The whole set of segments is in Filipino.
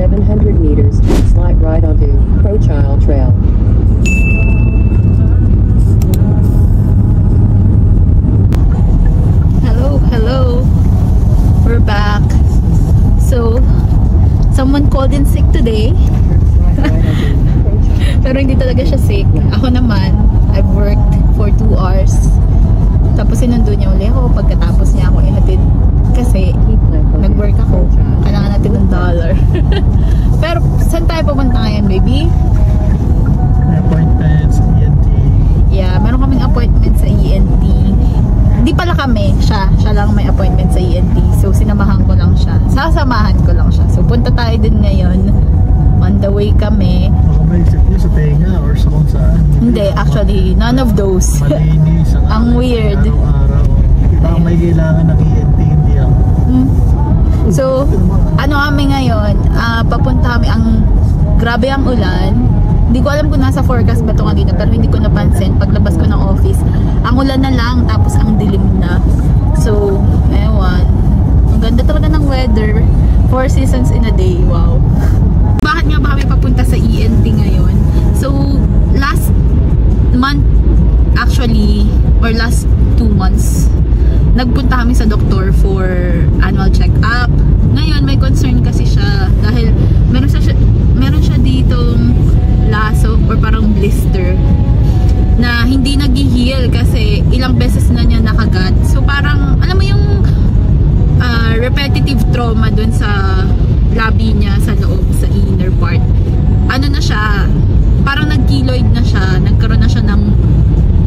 700 meters, slight right onto Crowchild Trail. Hello. We're back. So, someone called in sick today. Pero hindi talaga siya sick. Ako naman, I've worked for 2 hours. Tapos sinundo niya uli ako pagkatapos niya ako ihatid. Kasi nag-work ako. Kailangan natin ng $1. Pero saan tayo pupunta ngayon, baby? Appointment sa ENT. Yeah, meron kaming appointment sa ENT. Hindi pala kami, siya lang may appointment sa ENT. So sinamahan ko lang siya. Sasamahan ko lang siya. So punta tayo din ngayon. On the way kami. Baka may isip niyo sa tenga or sa kung saan. Hindi, actually, none of those. Malinis. Ang weird. Araw-araw. Baka may kailangan ng ENT, hindi ako. So, ano kami ngayon? Papunta kami. Grabe ang ulan. Hindi ko alam kung nasa forecast ba ito kanina, pero hindi ko napansin. Paglabas ko ng office, ang ulan na lang, tapos ang dilim na. So, ewan. Ang ganda talaga ng weather. 4 seasons in a day. Wow. Bakit nga ba kami papunta sa ENT ngayon? So, last month, actually, or last 2 months, nagpunta kami sa doktor for annual check-up. Ngayon, may concern kasi siya dahil meron siya ditong laso or parang blister na hindi nag-heal kasi ilang beses na niya nakagat. So, parang, alam mo yung repetitive trauma dun sa labi niya sa loob, sa inner part. Ano na siya, parang nag-keloid na siya, nagkaroon na siya ng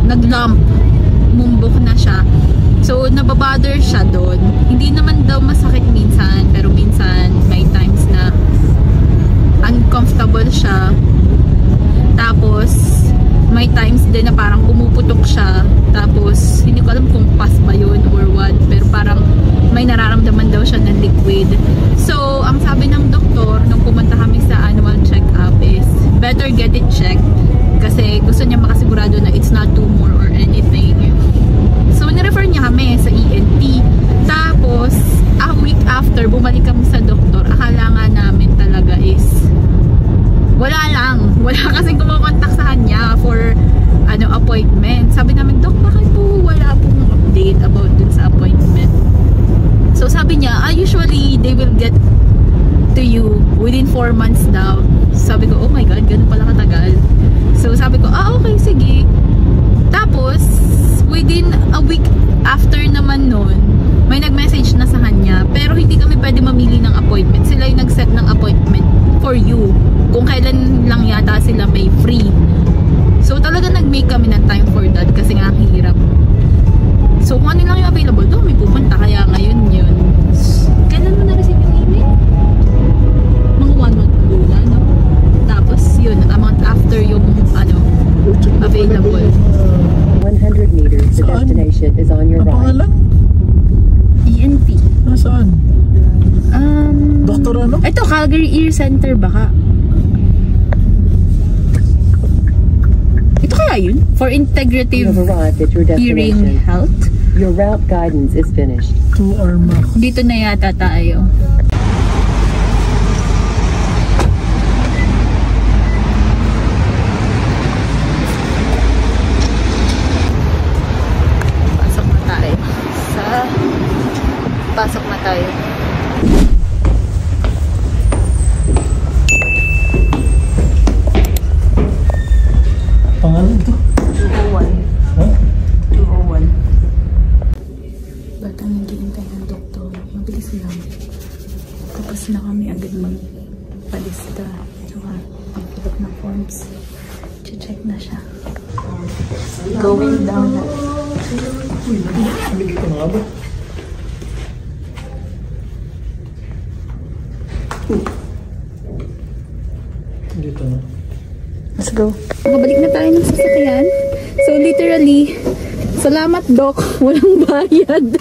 nag-lump, mumbok na siya. So, nababother siya doon. Hindi naman daw masakit minsan, pero minsan may times na uncomfortable siya. Tapos, may times din na parang pumuputok siya. Tapos, hindi ko alam kung pas ba yun or what, pero parang may nararamdaman daw siya ng liquid. So, ang sabi ng doktor nung pumunta kami sa annual check-up is better get it checked kasi gusto niya makasigurado na it's not tumor or anything. So, nirefer niya kami sa ENT. Tapos, a week after, bumalik kami sa doktor. Akala nga namin talaga is wala lang. Wala kasing kumakontak sa kanya for appointment. Sabi namin, Dok, bakit po wala pong update about dun sa appointment? So, sabi niya, usually they will get to you within 4 months daw. Sabi ko, oh my God, ganun pala katagal. So, sabi ko, okay, sige. Tapos, within a week after naman nun, may nag-message na sa kanya, pero hindi kami pwede mamili ng appointment. Sila yung nag-set ng appointment for you. Kung kailan lang yata sila may free. So, talaga nag-make kami ng time for that kasi nga hirap. So, kung ano lang yung available, doon may pupunta. Kaya ngayon yun. Kailan mo na-receive yung email? Mga 1 month ago na, no? Tapos, yun, a month after yung, available. 100 meters, the destination is on your right. Pangalan? ENT. Nasaan? Doktor ano? Ito, Calgary Ear Center baka. Ito kaya yun? For integrative You have arrived at your hearing destination. health. Your route guidance is finished. 2 hour max. Dito na yata tayo. Pasok na tayo. Pangalan to? 201. Ha? 201. Ba't ang naghihintay ng doktor? Mabilis lang. Tapos na kami agad magpalista. Saka mag-fill ng forms. Check na siya. Going down na. Uy, hindi ko nga ba? Dito na. Let's go. Makabalik na tayo ng sasakyan. So literally, salamat Doc, walang bayad.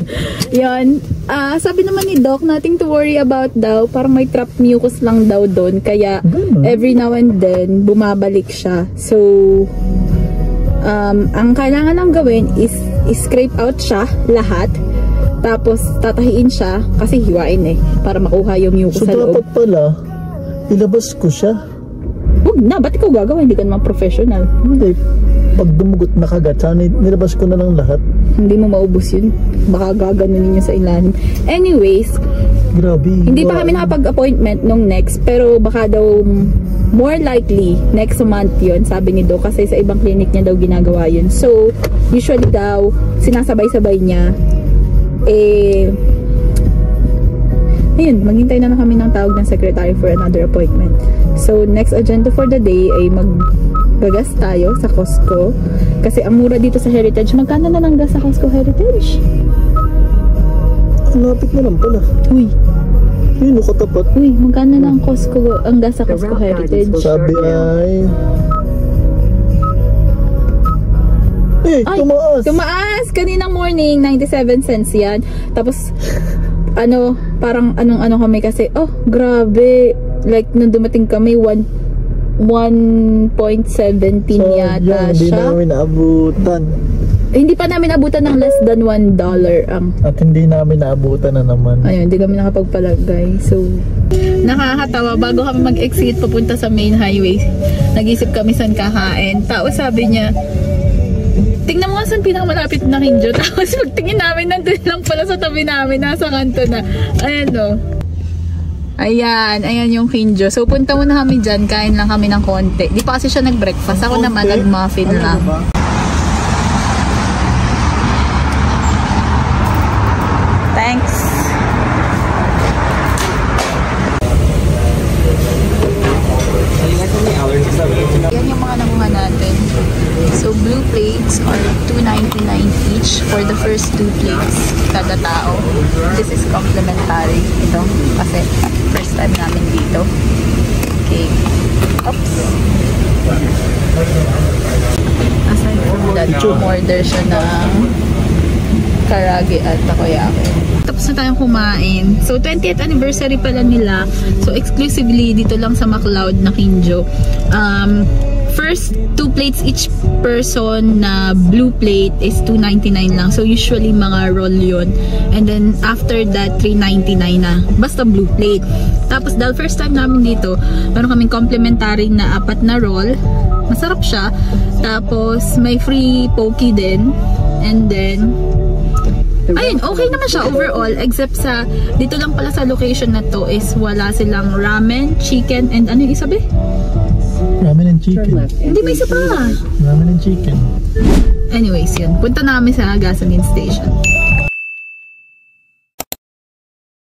Yan. Sabi naman ni Doc, nothing to worry about daw. Parang may trapped mucus lang daw doon. Kaya every now and then, bumabalik siya. So, ang kailangan lang gawin is scrape out siya, lahat. Tapos, tatahiin siya kasi hiwain para makuha yung mucus so, sa loob. dapat pala, Ilabas ko siya. Huwag na, ba't ikaw gagawa? Hindi ka naman professional. Hindi. Pag dumugot na kagat, sana nilabas ko na lang lahat. Hindi mo maubos yun. Baka gaganunin niya sa ilalim. Anyways, Grabe. hindi pa kami nakapag-appointment nung next, pero baka daw more likely next month yun, sabi ni Doc, kasi sa ibang clinic niya daw ginagawa yun. So, usually daw, sinasabay-sabay niya. Ayun, maghintay na lang kami ng tawag ng secretary for another appointment. So, next agenda for the day ay maggagas tayo sa Costco. Kasi ang mura dito sa Heritage. Magkano na lang gas sa Costco Heritage? Ang lapit na lang pala. Uy, Yun, nakatapat. magkano na ang gas sa Costco Heritage? Sabi ay... Ay, tumaas! Tumaas! Kaninang morning, 97 cents yan. Tapos, parang anong kami kasi, oh, grabe. Like, nung dumating kami, 1.17 yata hindi siya. namin naabutan. Hindi pa namin abutan ng less than $1 ang. At hindi namin naabutan na naman. Ayun, hindi kami nakapagpalagay. So, nakakatawa. Bago kami mag-exit papunta sa main highway, nag-isip kami saan kakain. Tapos sabi niya, tingnan mo nga saan pinakamalapit na Kinjo. Tapos pagtingin namin, nandun lang pala sa tabi namin. Nasa kanto na. Ayan o. Ayan yung Kinjo. So, punta muna kami dyan. Kain lang kami ng konti. Di pa kasi siya nag-breakfast. Ako naman, nag-muffin lang. Thanks. Yan yung mga nakuha natin. So, blue plates are $2.99 each for the first 2 plates kada tao. This is complimentary. Ito, kasi first time namin dito. Okay. Oops. Aside from that, order siya ng karage at takoyaki. Tapos na tayong kumain. So, 20th anniversary pala nila. So, exclusively dito lang sa McLeod na Kinjo. First 2 plates each person na blue plate is $2.99 lang. So, usually mga roll yun. And then, after that, $3.99 na. Basta blue plate. Tapos, dahil first time namin dito, meron kaming complimentary na 4 na roll. Masarap siya. Tapos, may free poke din. And then, ayun, okay naman siya overall. Except sa, dito lang pala sa location na to is wala silang ramen, chicken, and ano yung isa ba? Ramen and chicken. Hindi, may isa pa. Ramen and chicken. Anyways, yun. Punta na kami sa gasoline station.